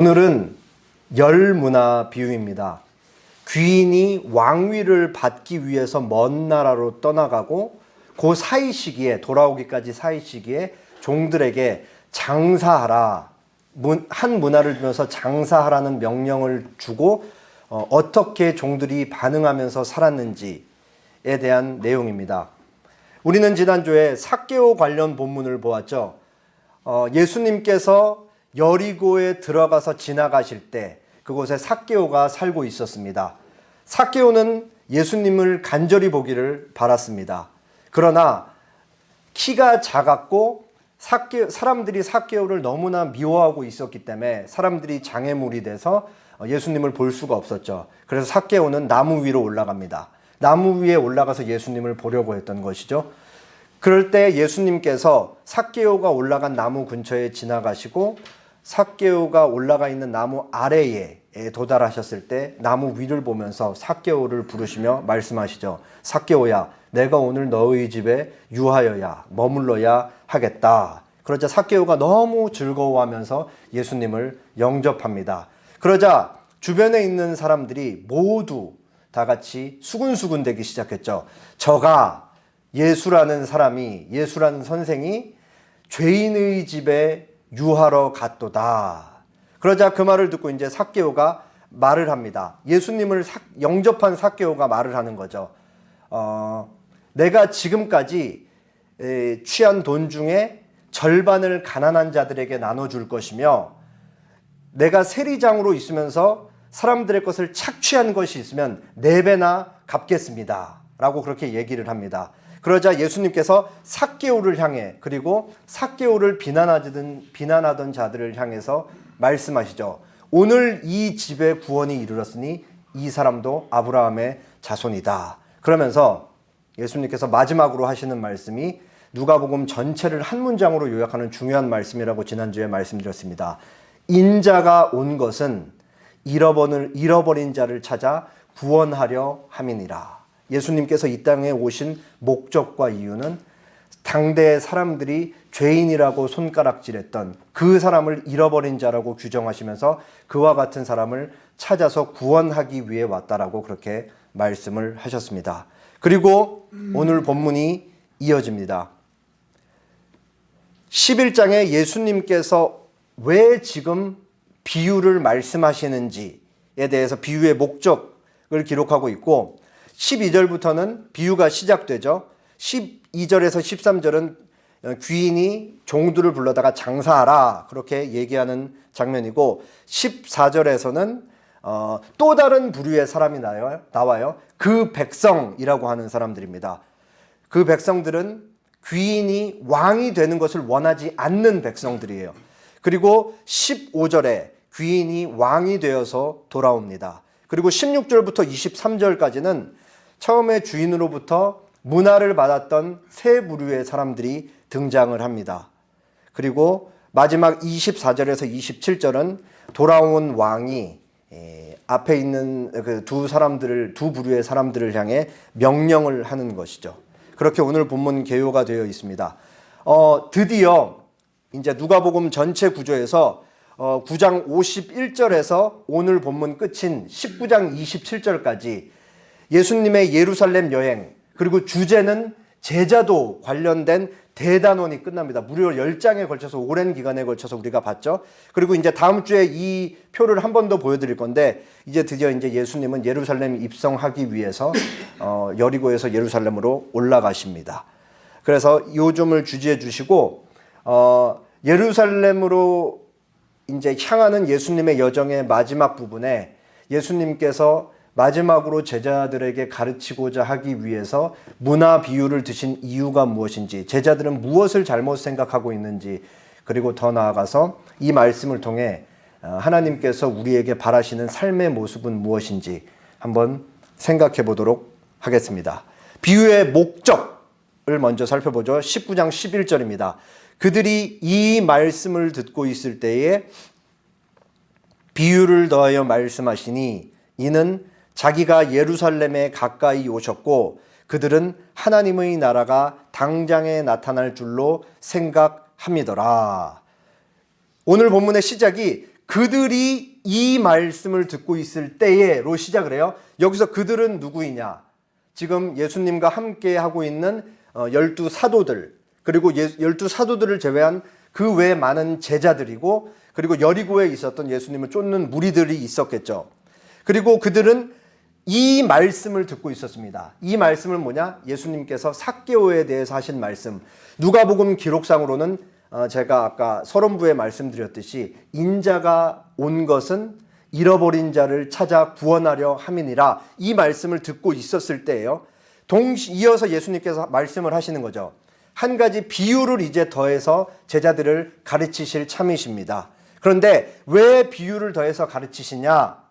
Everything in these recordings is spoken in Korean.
오늘은 열문화 비유입니다. 귀인이 왕위를 받기 위해서 먼 나라로 떠나가고 그 사이 시기에 돌아오기까지 사이 시기에 종들에게 장사하라, 한 문화를 주면서 장사하라는 명령을 주고 어떻게 종들이 반응하면서 살았는지에 대한 내용입니다. 우리는 지난주에 삭개오 관련 본문을 보았죠. 예수님께서 여리고에 들어가서 지나가실 때 그곳에 삭개오가 살고 있었습니다. 삭개오는 예수님을 간절히 보기를 바랐습니다. 그러나 키가 작았고 사람들이 삭개오를 너무나 미워하고 있었기 때문에 사람들이 장애물이 돼서 예수님을 볼 수가 없었죠. 그래서 삭개오는 나무 위로 올라갑니다. 나무 위에 올라가서 예수님을 보려고 했던 것이죠. 그럴 때 예수님께서 삭개오가 올라간 나무 근처에 지나가시고 삭개오가 올라가 있는 나무 아래에 도달하셨을 때 나무 위를 보면서 삭개오를 부르시며 말씀하시죠. 삭개오야, 내가 오늘 너의 집에 유하여야 머물러야 하겠다. 그러자 삭개오가 너무 즐거워하면서 예수님을 영접합니다. 그러자 주변에 있는 사람들이 모두 다 같이 수근수근 되기 시작했죠. 저가 예수라는 선생이 죄인의 집에 유하러 갔도다. 그러자 그 말을 듣고 이제 삭개오가 말을 합니다. 예수님을 영접한 삭개오가 말을 하는 거죠. 내가 지금까지 취한 돈 중에 절반을 가난한 자들에게 나눠줄 것이며 내가 세리장으로 있으면서 사람들의 것을 착취한 것이 있으면 4배나 갚겠습니다. 라고 그렇게 얘기를 합니다. 그러자 예수님께서 삭개오를 향해 그리고 삭개오를 비난하던 자들을 향해서 말씀하시죠. 오늘 이 집에 구원이 이르렀으니 이 사람도 아브라함의 자손이다. 그러면서 예수님께서 마지막으로 하시는 말씀이 누가복음 전체를 한 문장으로 요약하는 중요한 말씀이라고 지난주에 말씀드렸습니다. 인자가 온 것은 잃어버린 자를 찾아 구원하려 함이니라. 예수님께서 이 땅에 오신 목적과 이유는 당대의 사람들이 죄인이라고 손가락질했던 그 사람을 잃어버린 자라고 규정하시면서 그와 같은 사람을 찾아서 구원하기 위해 왔다라고 그렇게 말씀을 하셨습니다. 그리고 오늘 본문이 이어집니다. 11장에 예수님께서 왜 지금 비유를 말씀하시는지에 대해서 비유의 목적을 기록하고 있고 12절부터는 비유가 시작되죠. 12절에서 13절은 귀인이 종들을 불러다가 장사하라 그렇게 얘기하는 장면이고 14절에서는 또 다른 부류의 사람이 나와요. 그 백성이라고 하는 사람들입니다. 그 백성들은 귀인이 왕이 되는 것을 원하지 않는 백성들이에요. 그리고 15절에 귀인이 왕이 되어서 돌아옵니다. 그리고 16절부터 23절까지는 처음에 주인으로부터 문화를 받았던 세 부류의 사람들이 등장을 합니다. 그리고 마지막 24절에서 27절은 돌아온 왕이 앞에 있는 그 두 부류의 사람들을 향해 명령을 하는 것이죠. 그렇게 오늘 본문 개요가 되어 있습니다. 드디어 이제 누가복음 전체 구조에서 9장 51절에서 오늘 본문 끝인 19장 27절까지 예수님의 예루살렘 여행 그리고 주제는 제자도 관련된 대단원이 끝납니다. 무려 10장에 걸쳐서 오랜 기간에 걸쳐서 우리가 봤죠. 그리고 이제 다음 주에 이 표를 한 번 더 보여드릴 건데 이제 드디어 이제 예수님은 예루살렘 입성하기 위해서 여리고에서 예루살렘으로 올라가십니다. 그래서 요점을 주지해 주시고 예루살렘으로 이제 향하는 예수님의 여정의 마지막 부분에 예수님께서 마지막으로 제자들에게 가르치고자 하기 위해서 문화 비유를 드신 이유가 무엇인지, 제자들은 무엇을 잘못 생각하고 있는지, 그리고 더 나아가서 이 말씀을 통해 하나님께서 우리에게 바라시는 삶의 모습은 무엇인지 한번 생각해 보도록 하겠습니다. 비유의 목적을 먼저 살펴보죠. 19장 11절입니다. 그들이 이 말씀을 듣고 있을 때에 비유를 더하여 말씀하시니 이는 자기가 예루살렘에 가까이 오셨고 그들은 하나님의 나라가 당장에 나타날 줄로 생각함이더라. 오늘 본문의 시작이 그들이 이 말씀을 듣고 있을 때에로 시작을 해요. 여기서 그들은 누구이냐? 지금 예수님과 함께 하고 있는 12사도들, 그리고 12사도들을 제외한 그 외 많은 제자들이고, 그리고 여리고에 있었던 예수님을 쫓는 무리들이 있었겠죠. 그리고 그들은 이 말씀을 듣고 있었습니다. 이 말씀은 뭐냐? 예수님께서 삭개오에 대해서 하신 말씀. 누가복음 기록상으로는 제가 아까 서론부에 말씀드렸듯이 인자가 온 것은 잃어버린 자를 찾아 구원하려 함이니라, 이 말씀을 듣고 있었을 때예요. 이어서 예수님께서 말씀을 하시는 거죠. 한 가지 비유를 이제 더해서 제자들을 가르치실 참이십니다. 그런데 왜 비유를 더해서 가르치시냐?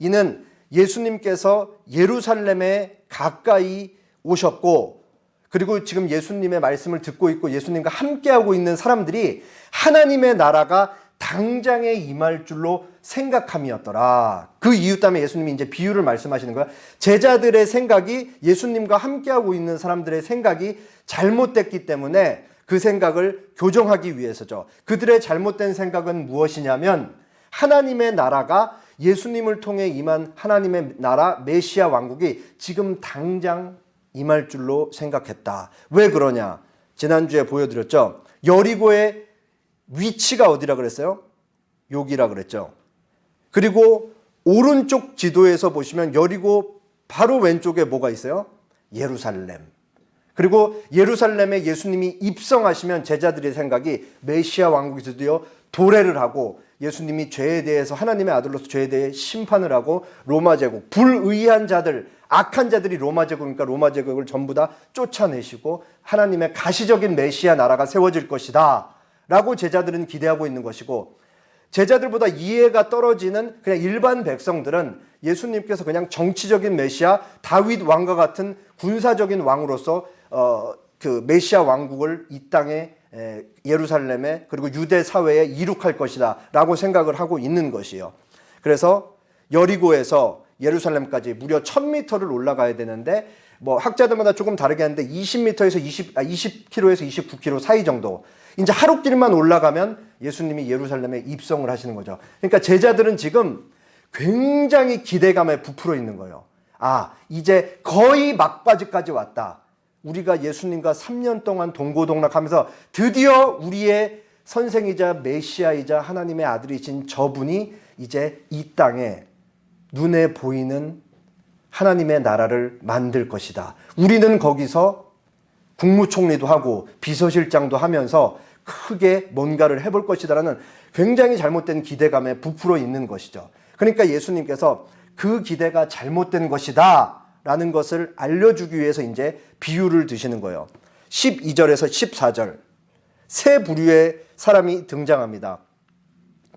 이는 예수님께서 예루살렘에 가까이 오셨고, 그리고 지금 예수님의 말씀을 듣고 있고 예수님과 함께하고 있는 사람들이 하나님의 나라가 당장에 임할 줄로 생각함이었더라. 그 이유 때문에 예수님이 이제 비유를 말씀하시는 거야. 제자들의 생각이, 예수님과 함께하고 있는 사람들의 생각이 잘못됐기 때문에 그 생각을 교정하기 위해서죠. 그들의 잘못된 생각은 무엇이냐면, 하나님의 나라가, 예수님을 통해 임한 하나님의 나라 메시아 왕국이 지금 당장 임할 줄로 생각했다. 왜 그러냐? 지난주에 보여드렸죠. 여리고의 위치가 어디라 그랬어요? 여기라 그랬죠. 그리고 오른쪽 지도에서 보시면 여리고 바로 왼쪽에 뭐가 있어요? 예루살렘. 그리고 예루살렘에 예수님이 입성하시면 제자들의 생각이 메시아 왕국이 드디어 도래를 하고 예수님이 죄에 대해서 하나님의 아들로서 죄에 대해 심판을 하고 로마 제국, 불의한 자들, 악한 자들이 로마 제국이니까 로마 제국을 전부 다 쫓아내시고 하나님의 가시적인 메시아 나라가 세워질 것이다 라고 제자들은 기대하고 있는 것이고, 제자들보다 이해가 떨어지는 그냥 일반 백성들은 예수님께서 그냥 정치적인 메시아, 다윗 왕과 같은 군사적인 왕으로서 그 메시아 왕국을 이 땅에, 예루살렘에, 그리고 유대 사회에 이룩할 것이다 라고 생각을 하고 있는 것이에요. 그래서 여리고에서 예루살렘까지 무려 1000m를 올라가야 되는데, 뭐 학자들마다 조금 다르게 하는데 20m에서 20km에서 29km 사이 정도, 이제 하루길만 올라가면 예수님이 예루살렘에 입성을 하시는 거죠. 그러니까 제자들은 지금 굉장히 기대감에 부풀어 있는 거예요. 아, 이제 거의 막바지까지 왔다. 우리가 예수님과 3년 동안 동고동락하면서 드디어 우리의 선생이자 메시아이자 하나님의 아들이신 저분이 이제 이 땅에 눈에 보이는 하나님의 나라를 만들 것이다. 우리는 거기서 국무총리도 하고 비서실장도 하면서 크게 뭔가를 해볼 것이다라는 굉장히 잘못된 기대감에 부풀어 있는 것이죠. 그러니까 예수님께서 그 기대가 잘못된 것이다 라는 것을 알려주기 위해서 이제 비유를 드시는 거예요. 12절에서 14절 세 부류의 사람이 등장합니다.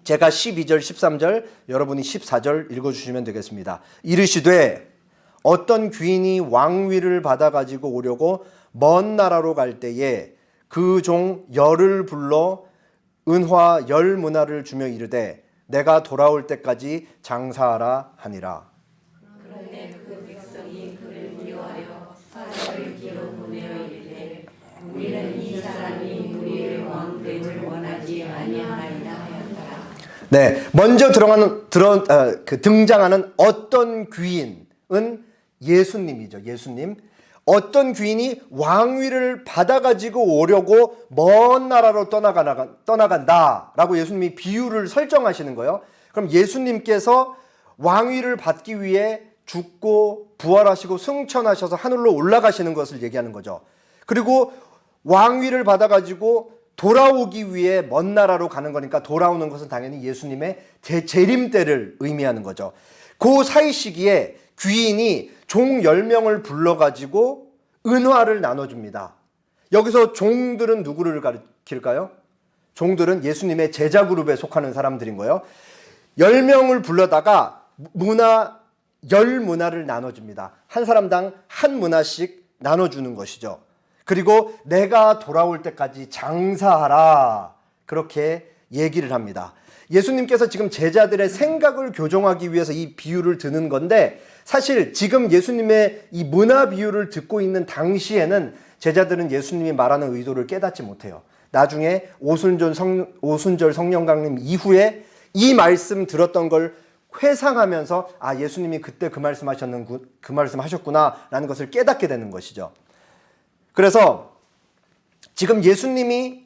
제가 12절 13절, 여러분이 14절 읽어주시면 되겠습니다. 이르시되 어떤 귀인이 왕위를 받아가지고 오려고 먼 나라로 갈 때에 그 종 열을 불러 은화 10문화를 주며 이르되 내가 돌아올 때까지 장사하라 하니라. 그런데 그 백성이 그를 미워하여 사절을 기로 보내어 이르되 우리는 이 사람이 우리의 왕됨을 원하지 아니하나이다 하였더라. 네, 먼저 등장하는 어떤 귀인은 예수님이죠. 예수님. 어떤 귀인이 왕위를 받아가지고 오려고 먼 나라로 떠나간다라고 예수님이 비유를 설정하시는 거예요. 그럼 예수님께서 왕위를 받기 위해 죽고 부활하시고 승천하셔서 하늘로 올라가시는 것을 얘기하는 거죠. 그리고 왕위를 받아가지고 돌아오기 위해 먼 나라로 가는 거니까 돌아오는 것은 당연히 예수님의 재림 때를 의미하는 거죠. 그 사이 시기에 귀인이 종 10명을 불러가지고 은화를 나눠줍니다. 여기서 종들은 누구를 가리킬까요? 종들은 예수님의 제자 그룹에 속하는 사람들인 거예요. 10명을 불러다가 10문화를 나눠줍니다. 한 사람당 한 문화씩 나눠주는 것이죠. 그리고 내가 돌아올 때까지 장사하라, 그렇게 얘기를 합니다. 예수님께서 지금 제자들의 생각을 교정하기 위해서 이 비유를 드는 건데, 사실 지금 예수님의 이 문화 비유를 듣고 있는 당시에는 제자들은 예수님이 말하는 의도를 깨닫지 못해요. 나중에 오순절 성령 강림 이후에 이 말씀 들었던 걸 회상하면서 예수님이 그때 그 말씀하셨구나라는 것을 깨닫게 되는 것이죠. 그래서 지금 예수님이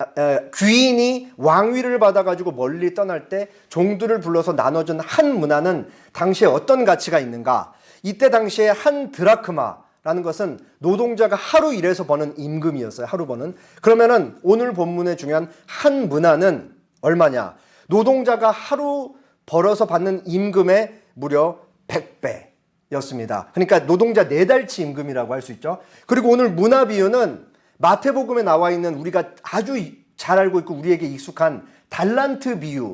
귀인이 왕위를 받아가지고 멀리 떠날 때 종들을 불러서 나눠준 한 문화는 당시에 어떤 가치가 있는가? 이때 당시에 한 드라크마라는 것은 노동자가 하루 일해서 버는 임금이었어요. 하루 버는. 그러면은 오늘 본문에 중요한 한 문화는 얼마냐? 노동자가 하루 벌어서 받는 임금의 무려 100배였습니다. 그러니까 노동자 4달치 임금이라고 할 수 있죠. 그리고 오늘 문화 비유는 마태복음에 나와 있는 우리가 아주 잘 알고 있고 우리에게 익숙한 달란트 비유랑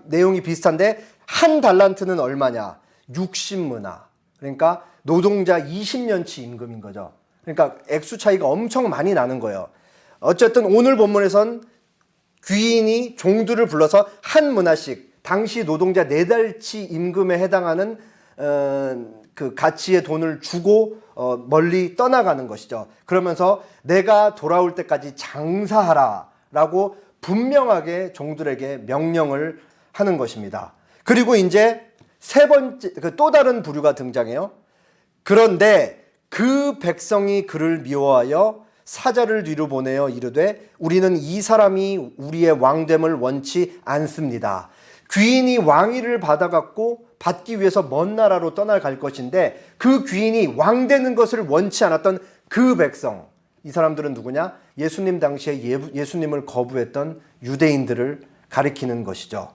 내용이 비슷한데, 한 달란트는 얼마냐? 60문화. 그러니까 노동자 20년치 임금인 거죠. 그러니까 액수 차이가 엄청 많이 나는 거예요. 어쨌든 오늘 본문에선 귀인이 종들을 불러서 한 문화씩, 당시 노동자 4달치 임금에 해당하는 그 가치의 돈을 주고 멀리 떠나가는 것이죠. 그러면서 내가 돌아올 때까지 장사하라 라고 분명하게 종들에게 명령을 하는 것입니다. 그리고 이제 세 번째, 또 다른 부류가 등장해요. 그런데 그 백성이 그를 미워하여 사자를 뒤로 보내어 이르되 우리는 이 사람이 우리의 왕됨을 원치 않습니다. 귀인이 왕위를 받기 위해서 먼 나라로 떠나갈 것인데, 그 귀인이 왕 되는 것을 원치 않았던 그 백성, 이 사람들은 누구냐? 예수님 당시에 예수님을 거부했던 유대인들을 가리키는 것이죠.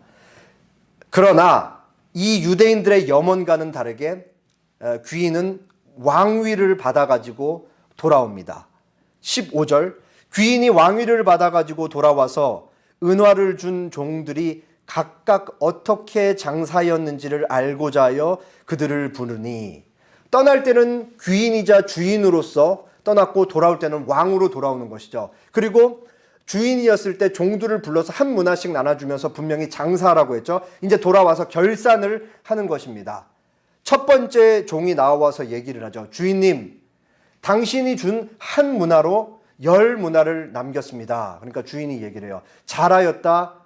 그러나 이 유대인들의 염원과는 다르게 귀인은 왕위를 받아가지고 돌아옵니다. 15절, 귀인이 왕위를 받아가지고 돌아와서 은화를 준 종들이 각각 어떻게 장사였는지를 알고자 하여 그들을 부르니, 떠날 때는 귀인이자 주인으로서 떠났고 돌아올 때는 왕으로 돌아오는 것이죠. 그리고 주인이었을 때 종들을 불러서 한 문화씩 나눠주면서 분명히 장사하라고 했죠. 이제 돌아와서 결산을 하는 것입니다. 첫 번째 종이 나와서 얘기를 하죠. 주인님, 당신이 준 한 문화로 10문화를 남겼습니다. 그러니까 주인이 얘기를 해요. 잘하였다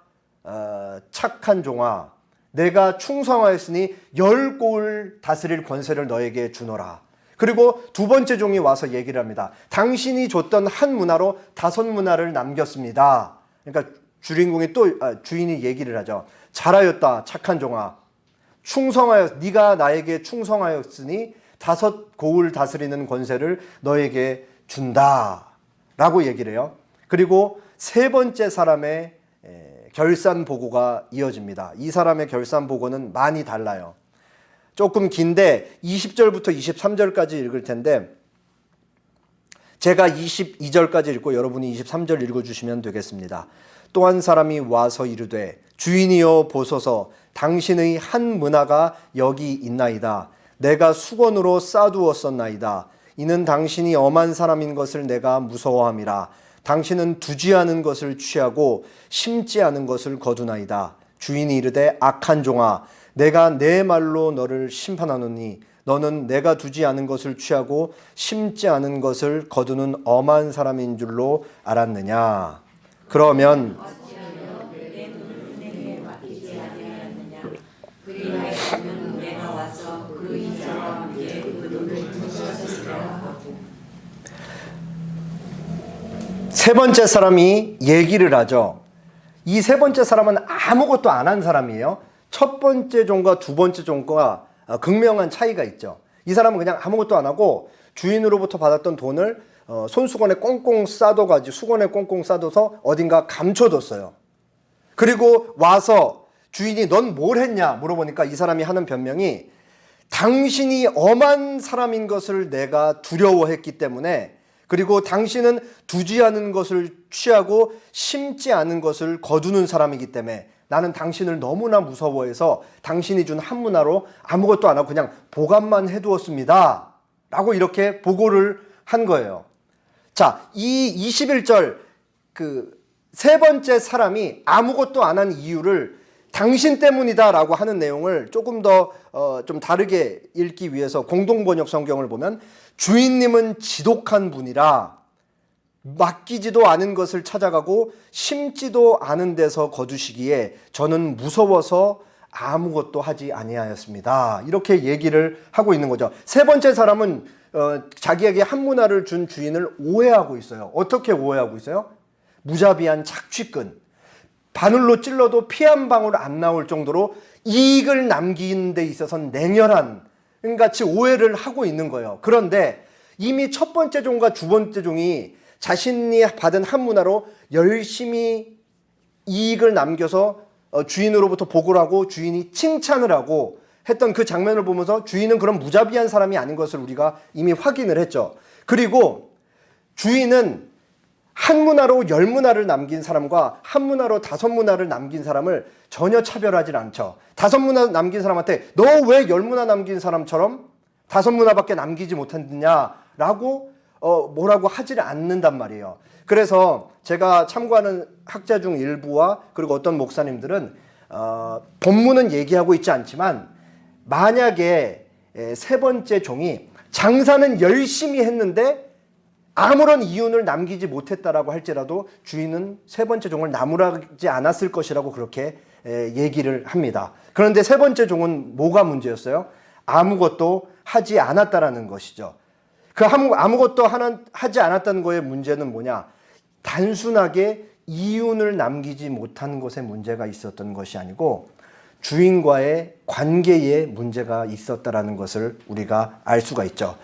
착한 종아, 내가 충성하였으니 10고을 다스릴 권세를 너에게 주노라. 그리고 두 번째 종이 와서 얘기를 합니다. 당신이 줬던 한 문화로 5문화를 남겼습니다. 그러니까 주인이 얘기를 하죠. 잘하였다 착한 종아, 네가 나에게 충성하였으니 5고을 다스리는 권세를 너에게 준다 라고 얘기를 해요. 그리고 세 번째 사람의 결산 보고가 이어집니다. 이 사람의 결산 보고는 많이 달라요. 조금 긴데 20절부터 23절까지 읽을 텐데, 제가 22절까지 읽고 여러분이 23절 읽어주시면 되겠습니다. 또 한 사람이 와서 이르되 주인이여 보소서, 당신의 한 문화가 여기 있나이다. 내가 수건으로 싸두었었나이다. 이는 당신이 엄한 사람인 것을 내가 무서워함이라. 당신은 두지 않은 것을 취하고 심지 않은 것을 거두나이다. 주인이 이르되 악한 종아, 내가 내 말로 너를 심판하노니 너는 내가 두지 않은 것을 취하고 심지 않은 것을 거두는 엄한 사람인 줄로 알았느냐. 그러면 세 번째 사람이 얘기를 하죠. 이 세 번째 사람은 아무것도 안 한 사람이에요. 첫 번째 종과 두 번째 종과 극명한 차이가 있죠. 이 사람은 그냥 아무것도 안 하고 주인으로부터 받았던 돈을 손수건에 꽁꽁 싸둬가지고 수건에 꽁꽁 싸둬서 어딘가 감춰뒀어요. 그리고 와서 주인이 넌 뭘 했냐 물어보니까 이 사람이 하는 변명이, 당신이 엄한 사람인 것을 내가 두려워했기 때문에, 그리고 당신은 두지 않은 것을 취하고 심지 않은 것을 거두는 사람이기 때문에 나는 당신을 너무나 무서워해서 당신이 준 한 문화로 아무것도 안 하고 그냥 보관만 해두었습니다 라고 이렇게 보고를 한 거예요. 자, 이 21절 세 번째 사람이 아무것도 안 한 이유를 당신 때문이다 라고 하는 내용을 조금 더 좀 다르게 읽기 위해서 공동번역 성경을 보면, 주인님은 지독한 분이라 맡기지도 않은 것을 찾아가고 심지도 않은 데서 거두시기에 저는 무서워서 아무것도 하지 아니하였습니다. 이렇게 얘기를 하고 있는 거죠. 세 번째 사람은 자기에게 한 문화를 준 주인을 오해하고 있어요. 어떻게 오해하고 있어요? 무자비한 착취꾼. 바늘로 찔러도 피 한 방울 안 나올 정도로 이익을 남기는 데 있어서는 냉혈한 같이 오해를 하고 있는 거예요. 그런데 이미 첫 번째 종과 두 번째 종이 자신이 받은 한 문화로 열심히 이익을 남겨서 주인으로부터 보고를 하고 주인이 칭찬을 하고 했던 그 장면을 보면서 주인은 그런 무자비한 사람이 아닌 것을 우리가 이미 확인을 했죠. 그리고 주인은 한 문화로 10문화를 남긴 사람과 한 문화로 5문화를 남긴 사람을 전혀 차별하지 않죠. 5문화 남긴 사람한테 너 왜 10문화 남긴 사람처럼 5문화밖에 남기지 못했느냐라고 뭐라고 하지를 않는단 말이에요. 그래서 제가 참고하는 학자 중 일부와 그리고 어떤 목사님들은 본문은 얘기하고 있지 않지만 만약에 세 번째 종이 장사는 열심히 했는데 아무런 이윤을 남기지 못했다라고 할지라도 주인은 세 번째 종을 나무라지 않았을 것이라고 그렇게 얘기를 합니다. 그런데 세 번째 종은 뭐가 문제였어요? 아무것도 하지 않았다라는 것이죠. 그 아무것도 하지 않았다는 거의 문제는 뭐냐? 단순하게 이윤을 남기지 못한 것에 문제가 있었던 것이 아니고 주인과의 관계에 문제가 있었다라는 것을 우리가 알 수가 있죠.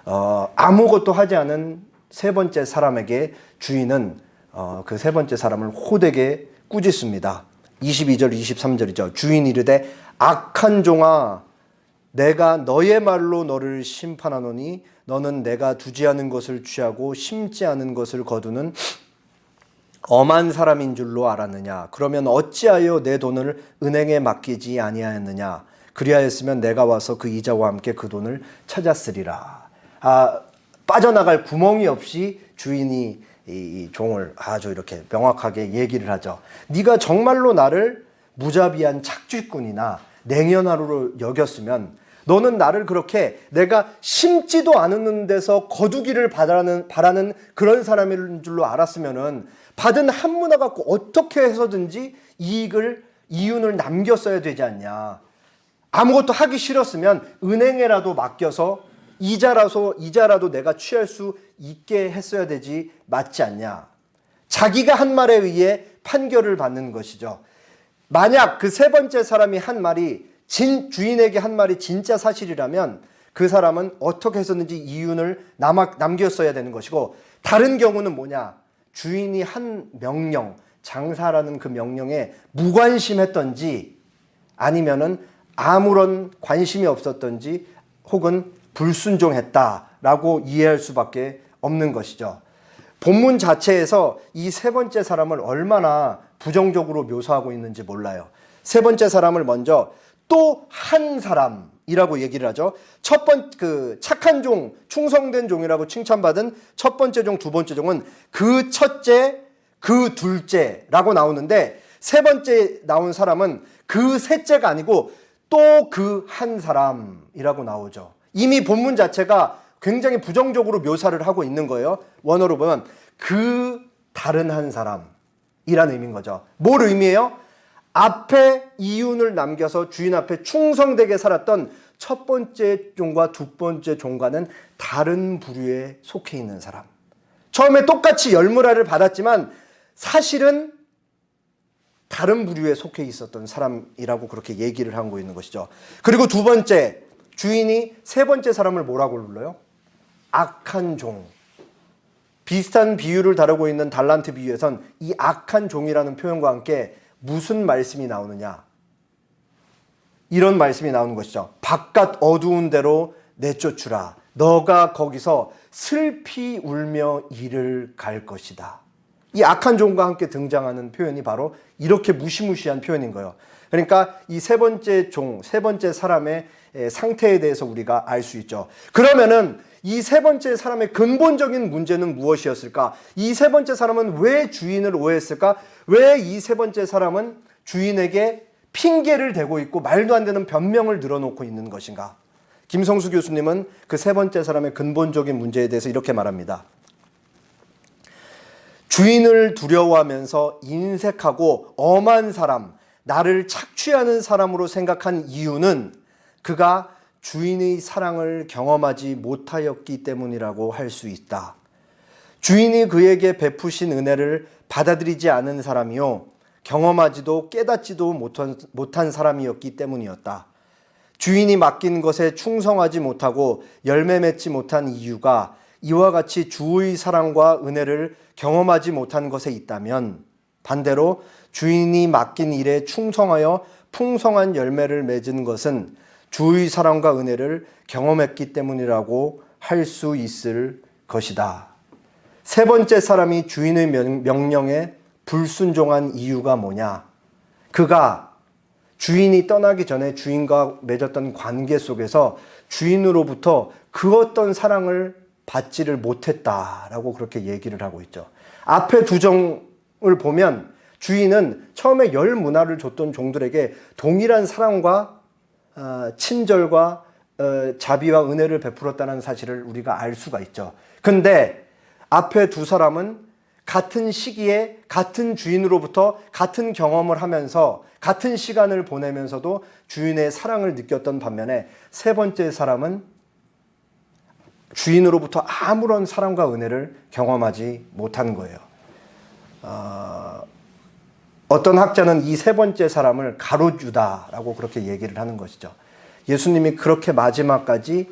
아무것도 하지 않은 세 번째 사람에게 주인은 그 세 번째 사람을 호되게 꾸짖습니다. 22절 23절이죠. 주인이 이르되 악한 종아 내가 너의 말로 너를 심판하노니 너는 내가 두지 않은 것을 취하고 심지 않은 것을 거두는 엄한 사람인 줄로 알았느냐. 그러면 어찌하여 내 돈을 은행에 맡기지 아니하였느냐. 그리하였으면 내가 와서 그 이자와 함께 그 돈을 찾았으리라. 빠져나갈 구멍이 없이 주인이 이 종을 아주 이렇게 명확하게 얘기를 하죠. 네가 정말로 나를 무자비한 착취꾼이나 냉연하루로 여겼으면 너는 나를 그렇게 내가 심지도 않은 데서 거두기를 바라는 그런 사람인 줄로 알았으면은 받은 한 문화 갖고 어떻게 해서든지 이윤을 남겼어야 되지 않냐. 아무것도 하기 싫었으면 은행에라도 맡겨서 이자라도 내가 취할 수 있게 했어야 되지 맞지 않냐. 자기가 한 말에 의해 판결을 받는 것이죠. 만약 그 세 번째 사람이 한 말이 주인에게 한 말이 진짜 사실이라면 그 사람은 어떻게 해서든지 이윤을 남겼어야 되는 것이고, 다른 경우는 뭐냐? 주인이 한 명령, 장사라는 그 명령에 무관심했던지 아니면은 아무런 관심이 없었던지 혹은 불순종했다라고 이해할 수밖에 없는 것이죠. 본문 자체에서 이 세 번째 사람을 얼마나 부정적으로 묘사하고 있는지 몰라요. 세 번째 사람을 먼저 또 한 사람이라고 얘기를 하죠. 착한 종, 충성된 종이라고 칭찬받은 첫 번째 종, 두 번째 종은 그 첫째, 그 둘째라고 나오는데, 세 번째 나온 사람은 그 셋째가 아니고 또 그 한 사람이라고 나오죠. 이미 본문 자체가 굉장히 부정적으로 묘사를 하고 있는 거예요. 원어로 보면 그 다른 한 사람이라는 의미인 거죠. 뭘 의미해요? 앞에 이윤을 남겨서 주인 앞에 충성되게 살았던 첫 번째 종과 두 번째 종과는 다른 부류에 속해 있는 사람. 처음에 똑같이 열무라를 받았지만 사실은 다른 부류에 속해 있었던 사람이라고 그렇게 얘기를 하고 있는 것이죠. 그리고 두 번째, 주인이 세 번째 사람을 뭐라고 불러요? 악한 종. 비슷한 비유를 다루고 있는 달란트 비유에선 이 악한 종이라는 표현과 함께 무슨 말씀이 나오느냐? 이런 말씀이 나오는 것이죠. 바깥 어두운 데로 내쫓으라. 너가 거기서 슬피 울며 이를 갈 것이다. 이 악한 종과 함께 등장하는 표현이 바로 이렇게 무시무시한 표현인 거예요. 그러니까 이 세 번째 종, 세 번째 사람의 상태에 대해서 우리가 알 수 있죠. 그러면은 이 세 번째 사람의 근본적인 문제는 무엇이었을까? 이 세 번째 사람은 왜 주인을 오해했을까? 왜 이 세 번째 사람은 주인에게 핑계를 대고 있고 말도 안 되는 변명을 늘어놓고 있는 것인가? 김성수 교수님은 그 세 번째 사람의 근본적인 문제에 대해서 이렇게 말합니다. 주인을 두려워하면서 인색하고 엄한 사람, 나를 착취하는 사람으로 생각한 이유는 그가 주인의 사랑을 경험하지 못하였기 때문이라고 할 수 있다. 주인이 그에게 베푸신 은혜를 받아들이지 않은 사람이요, 경험하지도 깨닫지도 못한 사람이었기 때문이었다. 주인이 맡긴 것에 충성하지 못하고 열매 맺지 못한 이유가 이와 같이 주의 사랑과 은혜를 경험하지 못한 것에 있다면, 반대로 주인이 맡긴 일에 충성하여 풍성한 열매를 맺은 것은 주의 사랑과 은혜를 경험했기 때문이라고 할 수 있을 것이다. 세 번째 사람이 주인의 명령에 불순종한 이유가 뭐냐? 그가 주인이 떠나기 전에 주인과 맺었던 관계 속에서 주인으로부터 그 어떤 사랑을 받지를 못했다라고 그렇게 얘기를 하고 있죠. 앞에 두 종을 보면 주인은 처음에 열 문화를 줬던 종들에게 동일한 사랑과 친절과 자비와 은혜를 베풀었다는 사실을 우리가 알 수가 있죠. 근데 앞에 두 사람은 같은 시기에 같은 주인으로부터 같은 경험을 하면서 같은 시간을 보내면서도 주인의 사랑을 느꼈던 반면에 세 번째 사람은 주인으로부터 아무런 사랑과 은혜를 경험하지 못한 거예요. 어떤 학자는 이 세 번째 사람을 가룟유다라고 그렇게 얘기를 하는 것이죠. 예수님이 그렇게 마지막까지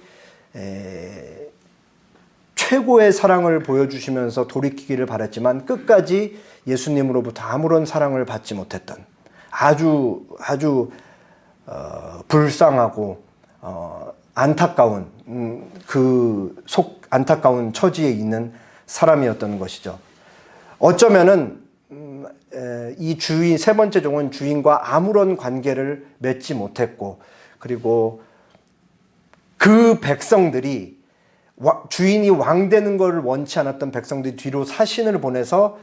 최고의 사랑을 보여주시면서 돌이키기를 바랬지만 끝까지 예수님으로부터 아무런 사랑을 받지 못했던 아주 불쌍하고 안타까운 안타까운 처지에 있는 사람이었던 것이죠. 어쩌면은 이 주인 세 번째 종은 주인과 아무런 관계를 맺지 못했고, 그리고 그 백성들이 주인이 왕 되는 것을 원치 않았던 백성들이 뒤로 사신을 보내서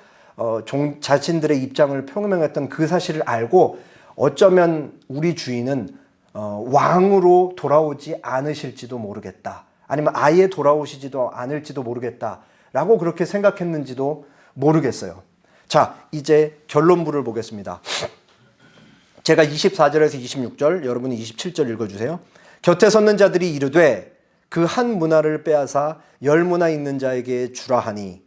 자신들의 입장을 표명했던 그 사실을 알고 어쩌면 우리 주인은 왕으로 돌아오지 않으실지도 모르겠다, 아니면 아예 돌아오시지도 않을지도 모르겠다라고 그렇게 생각했는지도 모르겠어요. 자, 이제 결론부를 보겠습니다. 제가 24절에서 26절, 여러분이 27절 읽어주세요. 곁에 섰는 자들이 이르되 그 한 문화를 빼앗아 열 문화 있는 자에게 주라 하니,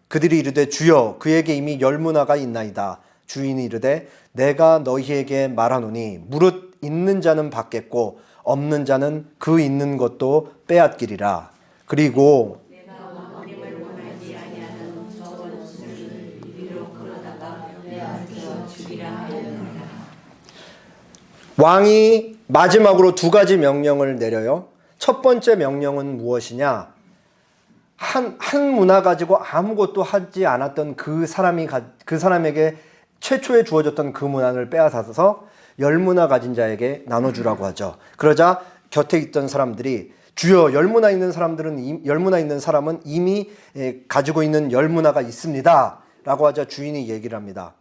그들이 이르되 주여 그에게 이미 열 문화가 있나이다. 주인이 이르되 내가 너희에게 말하노니 무릇 있는 자는 받겠고 없는 자는 그 있는 것도 빼앗기리라. 그리고 내가 왕님을 원하지 아니하는 저 원수를 이리로 끌어다가 내게서 죽이라 하였느니라. 왕이 마지막으로 두 가지 명령을 내려요. 첫 번째 명령은 무엇이냐? 한 문화 가지고 아무것도 하지 않았던 그 사람에게 최초에 주어졌던 그 문화를 빼앗아서 열 문화 가진 자에게 나눠주라고 하죠. 그러자 곁에 있던 사람들이 주여 열 문화 있는 사람은 이미 가지고 있는 열 문화가 있습니다 라고 하자 주인이 얘기를 합니다.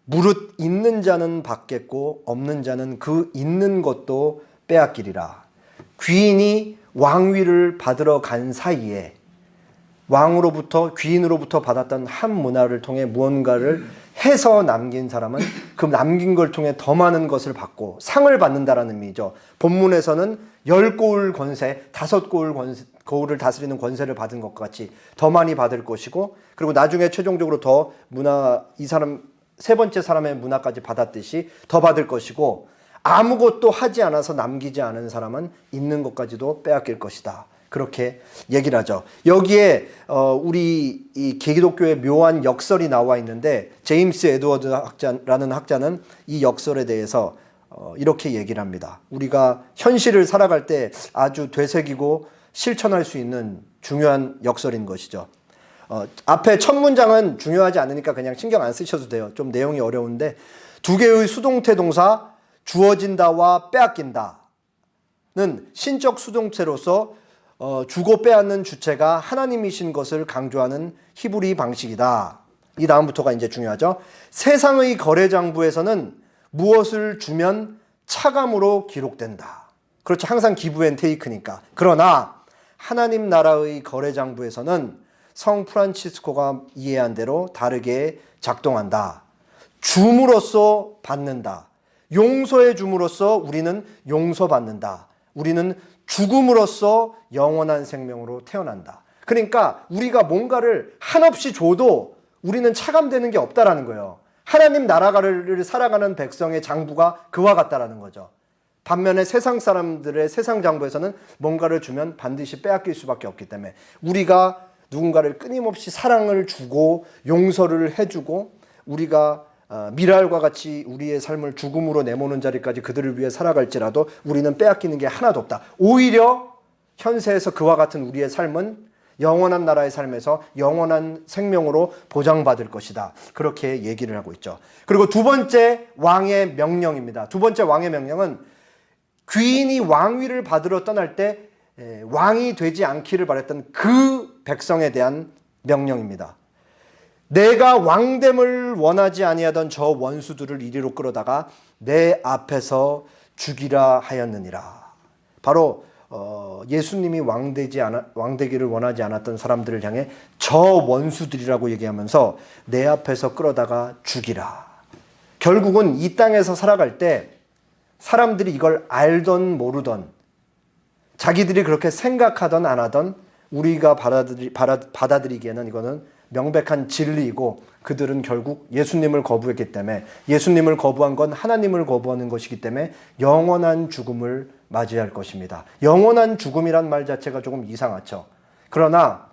무릇 있는 자는 받겠고 없는 자는 그 있는 것도 빼앗기리라. 귀인이 왕위를 받으러 간 사이에 귀인으로부터 받았던 한 문화를 통해 무언가를 해서 남긴 사람은 그 남긴 걸 통해 더 많은 것을 받고 상을 받는다라는 의미죠. 본문에서는 10고울 권세, 5고울을 다스리는 권세를 받은 것과 같이 더 많이 받을 것이고, 그리고 나중에 최종적으로 더 세 번째 사람의 문화까지 받았듯이 더 받을 것이고, 아무것도 하지 않아서 남기지 않은 사람은 있는 것까지도 빼앗길 것이다. 그렇게 얘기를 하죠. 여기에 우리 이 기독교의 묘한 역설이 나와 있는데, 제임스 에드워드 학자라는 학자는 이 역설에 대해서 이렇게 얘기를 합니다. 우리가 현실을 살아갈 때 아주 되새기고 실천할 수 있는 중요한 역설인 것이죠. 앞에 첫 문장은 중요하지 않으니까 그냥 신경 안 쓰셔도 돼요. 좀 내용이 어려운데, 두 개의 수동태 동사 주어진다와 빼앗긴다는 신적 수동태로서 주고 빼앗는 주체가 하나님이신 것을 강조하는 히브리 방식이다. 이 다음부터가 이제 중요하죠. 세상의 거래장부에서는 무엇을 주면 차감으로 기록된다. 그렇죠. 항상 기브 앤 테이크니까. 그러나 하나님 나라의 거래장부에서는 성 프란치스코가 이해한 대로 다르게 작동한다. 줌으로써 받는다. 용서해 줌으로써 우리는 용서받는다. 우리는 죽음으로써 영원한 생명으로 태어난다. 그러니까 우리가 뭔가를 한없이 줘도 우리는 차감되는 게 없다라는 거예요. 하나님 나라를 살아가는 백성의 장부가 그와 같다라는 거죠. 반면에 세상 사람들의 세상 장부에서는 뭔가를 주면 반드시 빼앗길 수밖에 없기 때문에 우리가 누군가를 끊임없이 사랑을 주고 용서를 해주고 우리가 미랄과 같이 우리의 삶을 죽음으로 내모는 자리까지 그들을 위해 살아갈지라도 우리는 빼앗기는 게 하나도 없다. 오히려 현세에서 그와 같은 우리의 삶은 영원한 나라의 삶에서 영원한 생명으로 보장받을 것이다. 그렇게 얘기를 하고 있죠. 그리고 두 번째 왕의 명령입니다. 두 번째 왕의 명령은 귀인이 왕위를 받으러 떠날 때 왕이 되지 않기를 바랬던 그 백성에 대한 명령입니다. 내가 왕됨을 원하지 아니하던 저 원수들을 이리로 끌어다가 내 앞에서 죽이라 하였느니라. 바로 예수님이 왕되기를 원하지 않았던 사람들을 향해 저 원수들이라고 얘기하면서 내 앞에서 끌어다가 죽이라. 결국은 이 땅에서 살아갈 때 사람들이 이걸 알던 모르던 자기들이 그렇게 생각하던 안 하던 우리가 받아들이기에는 이거는 명백한 진리이고 그들은 결국 예수님을 거부했기 때문에 예수님을 거부한 건 하나님을 거부하는 것이기 때문에 영원한 죽음을 맞이할 것입니다. 영원한 죽음이란 말 자체가 조금 이상하죠. 그러나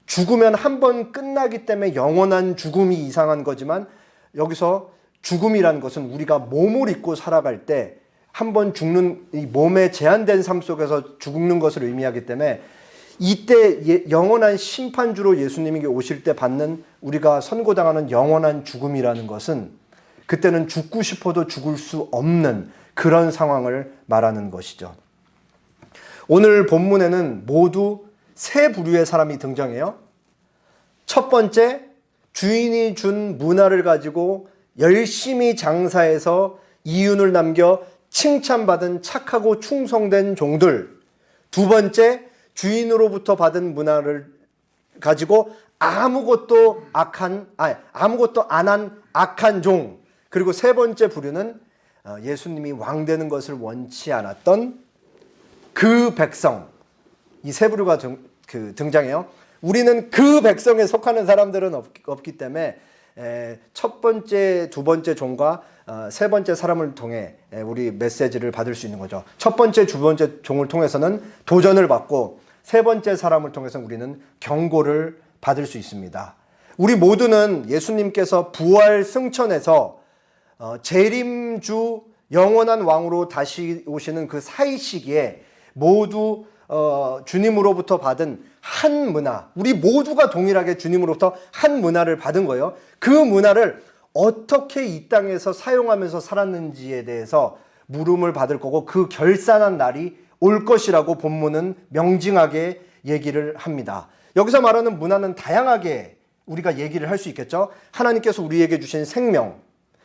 죽으면 한 번 끝나기 때문에 영원한 죽음이 이상한 거지만 여기서 죽음이란 것은 우리가 몸을 입고 살아갈 때 한 번 죽는 이 몸의 제한된 삶 속에서 죽는 것을 의미하기 때문에 이때 영원한 심판주로 예수님이 오실 때 받는 우리가 선고당하는 영원한 죽음이라는 것은 그때는 죽고 싶어도 죽을 수 없는 그런 상황을 말하는 것이죠. 오늘 본문에는 모두 세 부류의 사람이 등장해요. 첫 번째, 주인이 준 문화를 가지고 열심히 장사해서 이윤을 남겨 칭찬받은 착하고 충성된 종들. 두 번째, 주인으로부터 받은 문화를 가지고 아무것도 안 한 악한 종. 그리고 세 번째 부류는 예수님이 왕 되는 것을 원치 않았던 그 백성. 이 세 부류가 등장해요. 우리는 그 백성에 속하는 사람들은 없기 때문에 첫 번째, 두 번째 종과 세 번째 사람을 통해 우리 메시지를 받을 수 있는 거죠. 첫 번째, 두 번째 종을 통해서는 도전을 받고 세 번째 사람을 통해서 우리는 경고를 받을 수 있습니다. 우리 모두는 예수님께서 부활 승천해서 재림주 영원한 왕으로 다시 오시는 그 사이 시기에 모두 주님으로부터 받은 한 문화, 우리 모두가 동일하게 주님으로부터 한 문화를 받은 거예요. 그 문화를 어떻게 이 땅에서 사용하면서 살았는지에 대해서 물음을 받을 거고 그 결산한 날이 올 것이라고 본문은 명징하게 얘기를 합니다. 여기서 말하는 문화는 다양하게 우리가 얘기를 할 수 있겠죠. 하나님께서 우리에게 주신 생명,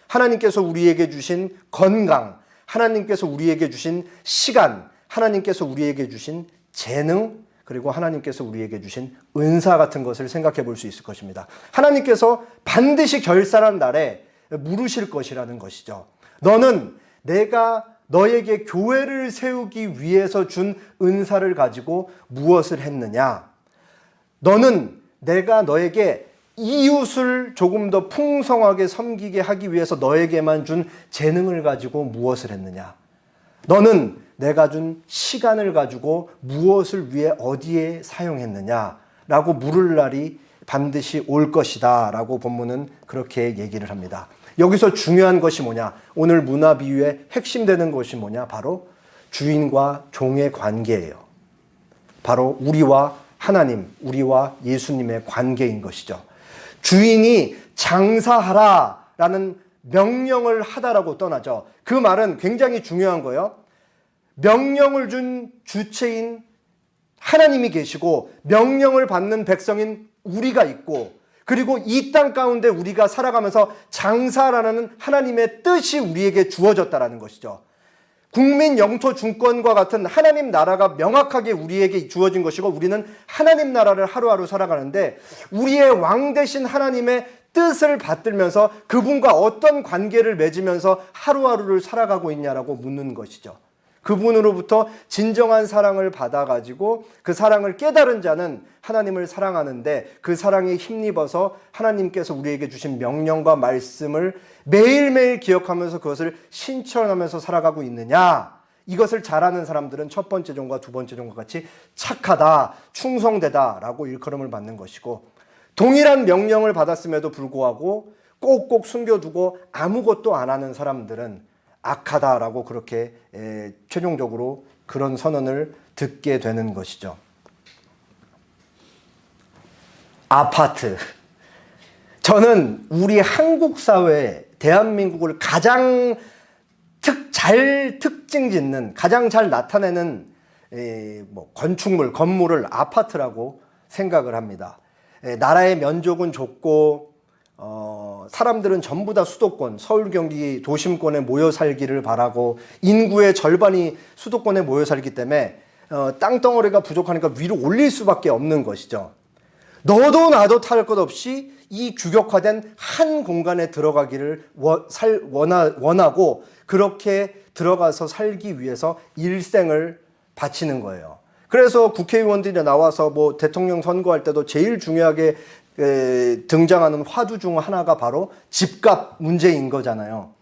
하나님께서 우리에게 주신 건강, 하나님께서 우리에게 주신 시간, 하나님께서 우리에게 주신 재능, 그리고 하나님께서 우리에게 주신 은사 같은 것을 생각해 볼 수 있을 것입니다. 하나님께서 반드시 결산한 날에 물으실 것이라는 것이죠. 너는 내가 너에게 교회를 세우기 위해서 준 은사를 가지고 무엇을 했느냐? 너는 내가 너에게 이웃을 조금 더 풍성하게 섬기게 하기 위해서 너에게만 준 재능을 가지고 무엇을 했느냐? 너는 내가 준 시간을 가지고 무엇을 위해 어디에 사용했느냐라고 물을 날이 반드시 올 것이다 라고 본문은 그렇게 얘기를 합니다. 여기서 중요한 것이 뭐냐? 오늘 문화 비유의 핵심되는 것이 뭐냐? 바로 주인과 종의 관계예요. 바로 우리와 하나님, 우리와 예수님의 관계인 것이죠. 주인이 장사하라라는 명령을 하다라고 떠나죠. 그 말은 굉장히 중요한 거예요. 명령을 준 주체인 하나님이 계시고 명령을 받는 백성인 우리가 있고 그리고 이 땅 가운데 우리가 살아가면서 장사라는 하나님의 뜻이 우리에게 주어졌다라는 것이죠. 국민 영토 중권과 같은 하나님 나라가 명확하게 우리에게 주어진 것이고 우리는 하나님 나라를 하루하루 살아가는데 우리의 왕 되신 하나님의 뜻을 받들면서 그분과 어떤 관계를 맺으면서 하루하루를 살아가고 있냐라고 묻는 것이죠. 그분으로부터 진정한 사랑을 받아가지고 그 사랑을 깨달은 자는 하나님을 사랑하는데 그 사랑에 힘입어서 하나님께서 우리에게 주신 명령과 말씀을 매일매일 기억하면서 그것을 실천하면서 살아가고 있느냐. 이것을 잘하는 사람들은 첫 번째 종과 두 번째 종과 같이 착하다, 충성되다라고 일컬음을 받는 것이고 동일한 명령을 받았음에도 불구하고 꼭꼭 숨겨두고 아무것도 안 하는 사람들은 악하다라고 그렇게 최종적으로 그런 선언을 듣게 되는 것이죠. 아파트. 저는 우리 한국 사회, 대한민국을 가장 잘 특징 짓는, 가장 잘 나타내는 건축물, 건물을 아파트라고 생각을 합니다. 나라의 면적은 좁고 사람들은 전부 다 수도권, 서울, 경기 도심권에 모여 살기를 바라고 인구의 절반이 수도권에 모여 살기 때문에 땅덩어리가 부족하니까 위로 올릴 수밖에 없는 것이죠. 너도 나도 탈 것 없이 이 규격화된 한 공간에 들어가기를 원하고 그렇게 들어가서 살기 위해서 일생을 바치는 거예요. 그래서 국회의원들이 나와서 대통령 선거할 때도 제일 중요하게 등장하는 화두 중 하나가 바로 집값 문제인 거잖아요.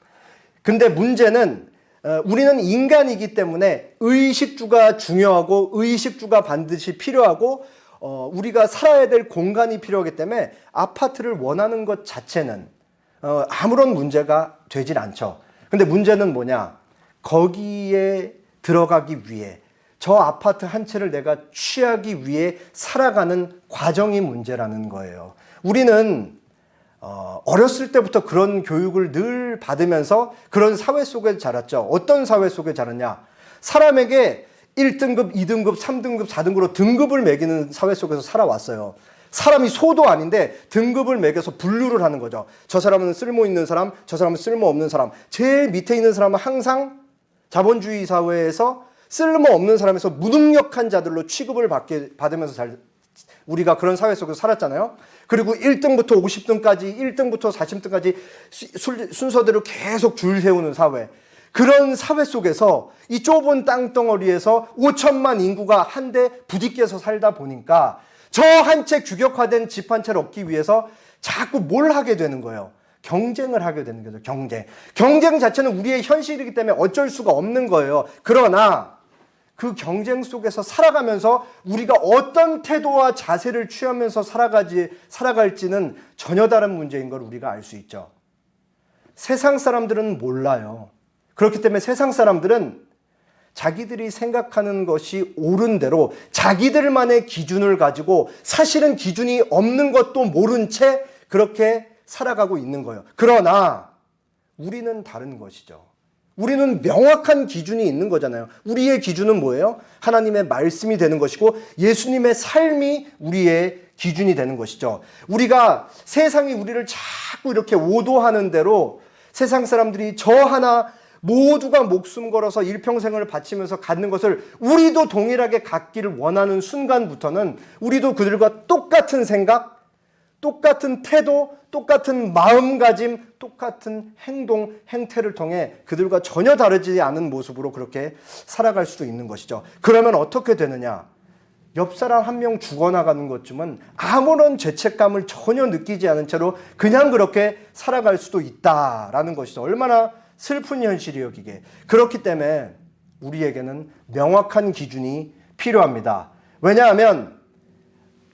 근데 문제는 우리는 인간이기 때문에 의식주가 중요하고 의식주가 반드시 필요하고 우리가 살아야 될 공간이 필요하기 때문에 아파트를 원하는 것 자체는 아무런 문제가 되질 않죠. 근데 문제는 뭐냐? 거기에 들어가기 위해 저 아파트 한 채를 내가 취하기 위해 살아가는 과정이 문제라는 거예요. 우리는 어렸을 때부터 그런 교육을 늘 받으면서 그런 사회 속에 자랐죠. 어떤 사회 속에 자랐냐? 사람에게 1등급, 2등급, 3등급, 4등급으로 등급을 매기는 사회 속에서 살아왔어요. 사람이 소도 아닌데 등급을 매겨서 분류를 하는 거죠. 저 사람은 쓸모 있는 사람, 저 사람은 쓸모 없는 사람. 제일 밑에 있는 사람은 항상 자본주의 사회에서 쓸모없는 사람에서 무능력한 자들로 취급을 받으면서 우리가 그런 사회 속에서 살았잖아요. 그리고 1등부터 50등까지 1등부터 40등까지 순서대로 계속 줄 세우는 사회. 그런 사회 속에서 이 좁은 땅덩어리에서 5천만 인구가 한데 부딪혀서 살다 보니까 저 한 채 규격화된 집 한 채를 얻기 위해서 자꾸 뭘 하게 되는 거예요. 경쟁을 하게 되는 거죠. 경쟁 자체는 우리의 현실이기 때문에 어쩔 수가 없는 거예요. 그러나 그 경쟁 속에서 살아가면서 우리가 어떤 태도와 자세를 취하면서 살아갈지는 전혀 다른 문제인 걸 우리가 알 수 있죠. 세상 사람들은 몰라요. 그렇기 때문에 세상 사람들은 자기들이 생각하는 것이 옳은 대로 자기들만의 기준을 가지고 사실은 기준이 없는 것도 모른 채 그렇게 살아가고 있는 거예요. 그러나 우리는 다른 것이죠. 우리는 명확한 기준이 있는 거잖아요. 우리의 기준은 뭐예요? 하나님의 말씀이 되는 것이고 예수님의 삶이 우리의 기준이 되는 것이죠. 우리가 세상이 우리를 자꾸 이렇게 오도하는 대로 세상 사람들이 저 하나 모두가 목숨 걸어서 일평생을 바치면서 갖는 것을 우리도 동일하게 갖기를 원하는 순간부터는 우리도 그들과 똑같은 생각, 똑같은 태도, 똑같은 마음가짐, 똑같은 행동, 행태를 통해 그들과 전혀 다르지 않은 모습으로 그렇게 살아갈 수도 있는 것이죠. 그러면 어떻게 되느냐? 옆 사람 한 명 죽어나가는 것쯤은 아무런 죄책감을 전혀 느끼지 않은 채로 그냥 그렇게 살아갈 수도 있다라는 것이죠. 얼마나 슬픈 현실이요, 이게. 그렇기 때문에 우리에게는 명확한 기준이 필요합니다. 왜냐하면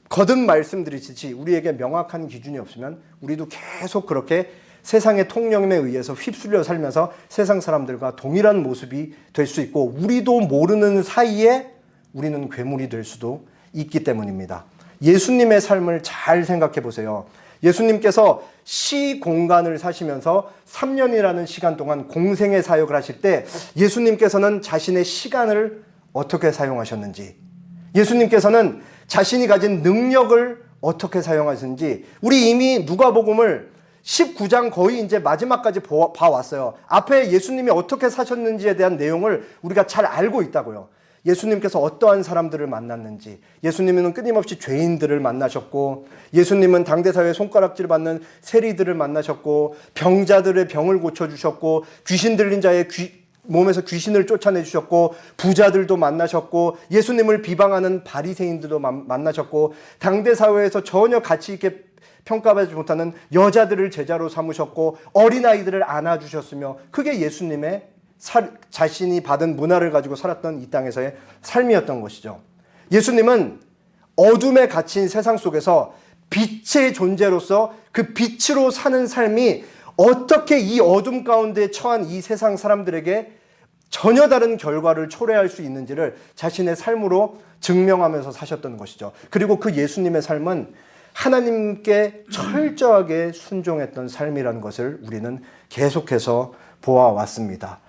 거듭 말씀드리듯이 우리에게 명확한 기준이 없으면 우리도 계속 그렇게 세상의 통념에 의해서 휩쓸려 살면서 세상 사람들과 동일한 모습이 될 수 있고 우리도 모르는 사이에 우리는 괴물이 될 수도 있기 때문입니다. 예수님의 삶을 잘 생각해 보세요. 예수님께서 시공간을 사시면서 3년이라는 시간 동안 공생의 사역을 하실 때 예수님께서는 자신의 시간을 어떻게 사용하셨는지, 예수님께서는 자신이 가진 능력을 어떻게 사용하셨는지 우리 이미 누가복음을 19장 거의 이제 마지막까지 봐왔어요. 앞에 예수님이 어떻게 사셨는지에 대한 내용을 우리가 잘 알고 있다고요. 예수님께서 어떠한 사람들을 만났는지, 예수님은 끊임없이 죄인들을 만나셨고, 예수님은 당대사회에 손가락질 받는 세리들을 만나셨고, 병자들의 병을 고쳐주셨고, 귀신 들린 자의 몸에서 귀신을 쫓아내주셨고, 부자들도 만나셨고, 예수님을 비방하는 바리새인들도 만나셨고, 당대사회에서 전혀 가치 있게 평가받지 못하는 여자들을 제자로 삼으셨고, 어린아이들을 안아주셨으며, 그게 예수님의 자신이 받은 문화를 가지고 살았던 이 땅에서의 삶이었던 것이죠. 예수님은 어둠에 갇힌 세상 속에서 빛의 존재로서 그 빛으로 사는 삶이 어떻게 이 어둠 가운데 처한 이 세상 사람들에게 전혀 다른 결과를 초래할 수 있는지를 자신의 삶으로 증명하면서 사셨던 것이죠. 그리고 그 예수님의 삶은 하나님께 철저하게 순종했던 삶이라는 것을 우리는 계속해서 보아왔습니다.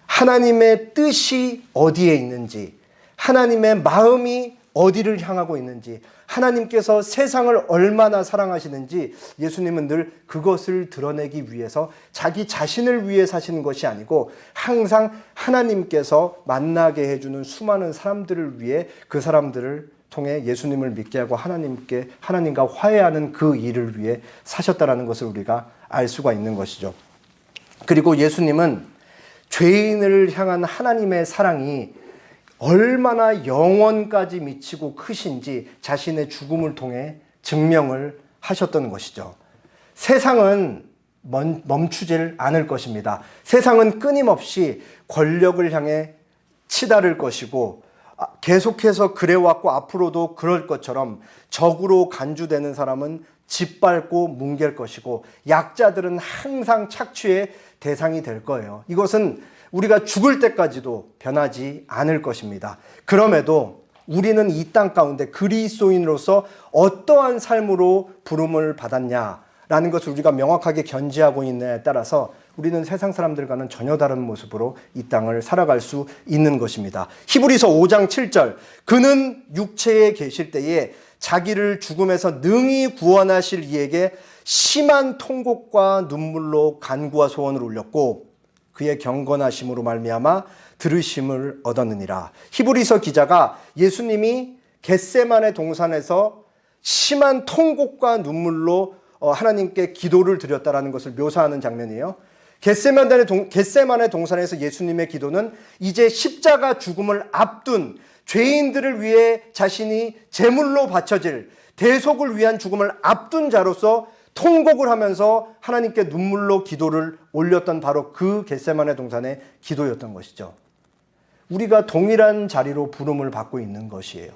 하나님의 뜻이 어디에 있는지, 하나님의 마음이 어디를 향하고 있는지, 하나님께서 세상을 얼마나 사랑하시는지 예수님은 늘 그것을 드러내기 위해서 자기 자신을 위해 사시는 것이 아니고 항상 하나님께서 만나게 해주는 수많은 사람들을 위해 그 사람들을 통해 예수님을 믿게 하고 하나님과 화해하는 그 일을 위해 사셨다라는 것을 우리가 알 수가 있는 것이죠. 그리고 예수님은 죄인을 향한 하나님의 사랑이 얼마나 영원까지 미치고 크신지 자신의 죽음을 통해 증명을 하셨던 것이죠. 세상은 멈추질 않을 것입니다. 세상은 끊임없이 권력을 향해 치달을 것이고 계속해서 그래왔고 앞으로도 그럴 것처럼 적으로 간주되는 사람은 짓밟고 뭉갤 것이고 약자들은 항상 착취의 대상이 될 거예요. 이것은 우리가 죽을 때까지도 변하지 않을 것입니다. 그럼에도 우리는 이 땅 가운데 그리스도인으로서 어떠한 삶으로 부름을 받았냐라는 것을 우리가 명확하게 견지하고 있느냐에 따라서 우리는 세상 사람들과는 전혀 다른 모습으로 이 땅을 살아갈 수 있는 것입니다. 히브리서 5장 7절, 그는 육체에 계실 때에 자기를 죽음에서 능히 구원하실 이에게 심한 통곡과 눈물로 간구와 소원을 올렸고 그의 경건하심으로 말미암아 들으심을 얻었느니라. 히브리서 기자가 예수님이 겟세마네 동산에서 심한 통곡과 눈물로 하나님께 기도를 드렸다라는 것을 묘사하는 장면이에요. 겟세마네 동산에서 예수님의 기도는 이제 십자가 죽음을 앞둔 죄인들을 위해 자신이 제물로 바쳐질 대속을 위한 죽음을 앞둔 자로서 통곡을 하면서 하나님께 눈물로 기도를 올렸던 바로 그 겟세마네 동산의 기도였던 것이죠. 우리가 동일한 자리로 부름을 받고 있는 것이에요.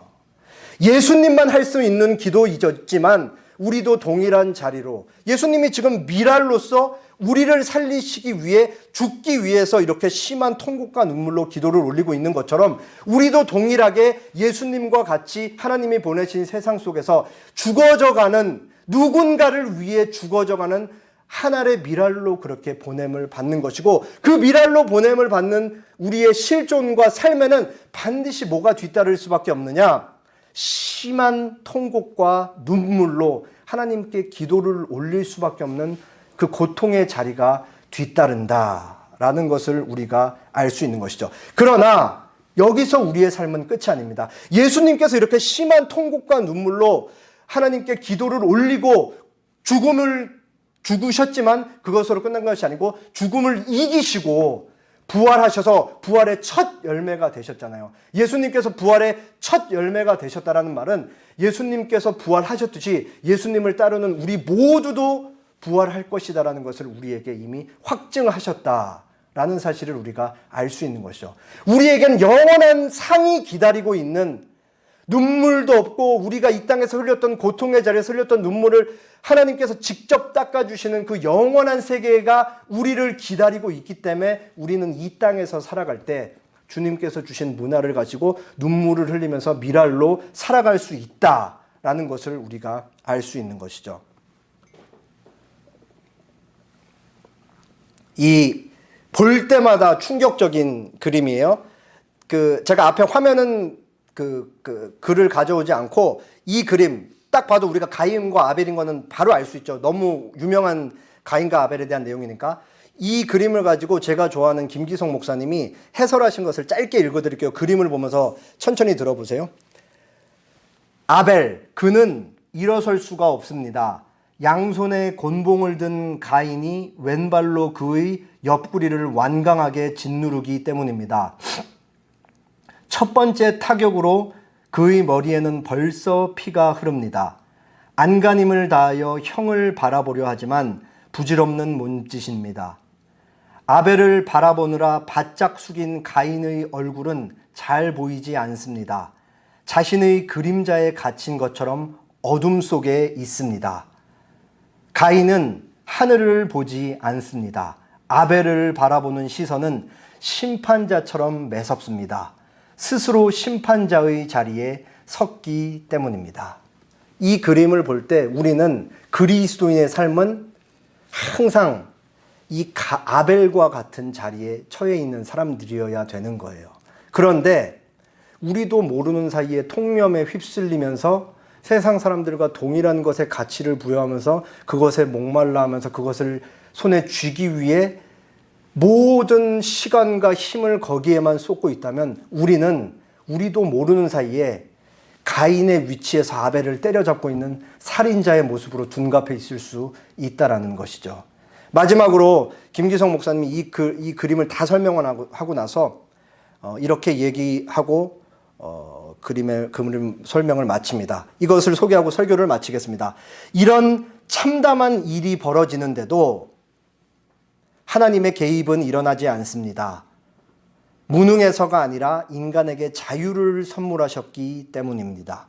예수님만 할 수 있는 기도이지만 우리도 동일한 자리로 예수님이 지금 미랄로서 우리를 살리시기 위해 죽기 위해서 이렇게 심한 통곡과 눈물로 기도를 올리고 있는 것처럼 우리도 동일하게 예수님과 같이 하나님이 보내신 세상 속에서 죽어져가는 누군가를 위해 죽어져가는 하나의 미랄로 그렇게 보냄을 받는 것이고 그 미랄로 보냄을 받는 우리의 실존과 삶에는 반드시 뭐가 뒤따를 수밖에 없느냐? 심한 통곡과 눈물로 하나님께 기도를 올릴 수밖에 없는 그 고통의 자리가 뒤따른다라는 것을 우리가 알 수 있는 것이죠. 그러나 여기서 우리의 삶은 끝이 아닙니다. 예수님께서 이렇게 심한 통곡과 눈물로 하나님께 기도를 올리고 죽으셨지만 그것으로 끝난 것이 아니고 죽음을 이기시고 부활하셔서 부활의 첫 열매가 되셨잖아요. 예수님께서 부활의 첫 열매가 되셨다라는 말은 예수님께서 부활하셨듯이 예수님을 따르는 우리 모두도 부활할 것이다라는 것을 우리에게 이미 확증하셨다라는 사실을 우리가 알 수 있는 것이죠. 우리에겐 영원한 상이 기다리고 있는 눈물도 없고 우리가 이 땅에서 흘렸던 고통의 자리에서 흘렸던 눈물을 하나님께서 직접 닦아주시는 그 영원한 세계가 우리를 기다리고 있기 때문에 우리는 이 땅에서 살아갈 때 주님께서 주신 문화를 가지고 눈물을 흘리면서 미랄로 살아갈 수 있다라는 것을 우리가 알 수 있는 것이죠. 이 볼 때마다 충격적인 그림이에요. 제가 앞에 화면은 글을 가져오지 않고 이 그림 딱 봐도 우리가 가인과 아벨인 거는 바로 알 수 있죠. 너무 유명한 가인과 아벨에 대한 내용이니까 이 그림을 가지고 제가 좋아하는 김기성 목사님이 해설하신 것을 짧게 읽어드릴게요. 그림을 보면서 천천히 들어보세요. 아벨, 그는 일어설 수가 없습니다. 양손에 곤봉을 든 가인이 왼발로 그의 옆구리를 완강하게 짓누르기 때문입니다. 첫 번째 타격으로 그의 머리에는 벌써 피가 흐릅니다. 안간힘을 다하여 형을 바라보려 하지만 부질없는 몸짓입니다. 아벨을 바라보느라 바짝 숙인 가인의 얼굴은 잘 보이지 않습니다. 자신의 그림자에 갇힌 것처럼 어둠 속에 있습니다. 가인은 하늘을 보지 않습니다. 아벨을 바라보는 시선은 심판자처럼 매섭습니다. 스스로 심판자의 자리에 섰기 때문입니다. 이 그림을 볼 때 우리는 그리스도인의 삶은 항상 이 아벨과 같은 자리에 처해 있는 사람들이어야 되는 거예요. 그런데 우리도 모르는 사이에 통념에 휩쓸리면서 세상 사람들과 동일한 것에 가치를 부여하면서 그것에 목말라 하면서 그것을 손에 쥐기 위해 모든 시간과 힘을 거기에만 쏟고 있다면 우리도 모르는 사이에 가인의 위치에서 아벨을 때려잡고 있는 살인자의 모습으로 둔갑해 있을 수 있다라는 것이죠. 마지막으로 김기성 목사님이 이 그림을 다 설명하고 나서 이렇게 얘기하고 그림 설명을 마칩니다. 이것을 소개하고 설교를 마치겠습니다. 이런 참담한 일이 벌어지는데도 하나님의 개입은 일어나지 않습니다. 무능해서가 아니라 인간에게 자유를 선물하셨기 때문입니다.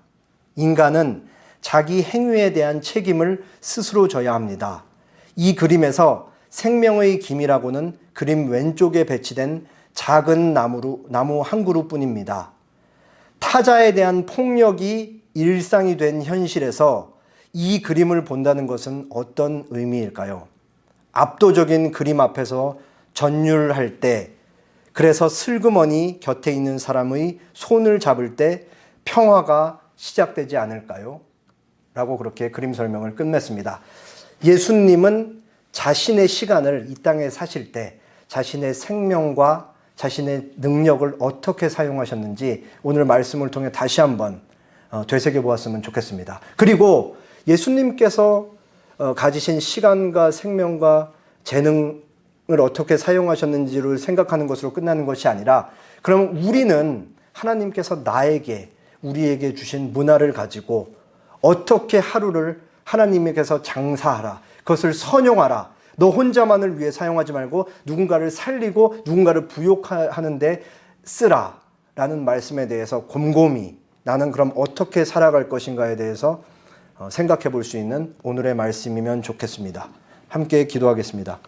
인간은 자기 행위에 대한 책임을 스스로 져야 합니다. 이 그림에서 생명의 김이라고는 그림 왼쪽에 배치된 작은 나무 한 그루뿐입니다. 타자에 대한 폭력이 일상이 된 현실에서 이 그림을 본다는 것은 어떤 의미일까요? 압도적인 그림 앞에서 전율할 때, 그래서 슬그머니 곁에 있는 사람의 손을 잡을 때 평화가 시작되지 않을까요? 라고 그렇게 그림 설명을 끝냈습니다. 예수님은 자신의 시간을 이 땅에 사실 때 자신의 생명과 자신의 능력을 어떻게 사용하셨는지 오늘 말씀을 통해 다시 한번 되새겨보았으면 좋겠습니다. 그리고 예수님께서 가지신 시간과 생명과 재능을 어떻게 사용하셨는지를 생각하는 것으로 끝나는 것이 아니라, 그럼 우리는 하나님께서 우리에게 주신 문화를 가지고 어떻게 하루를 하나님께서 장사하라, 그것을 선용하라, 너 혼자만을 위해 사용하지 말고 누군가를 살리고 누군가를 부욕하는 데 쓰라 라는 말씀에 대해서 곰곰이 나는 그럼 어떻게 살아갈 것인가에 대해서 생각해 볼 수 있는 오늘의 말씀이면 좋겠습니다. 함께 기도하겠습니다.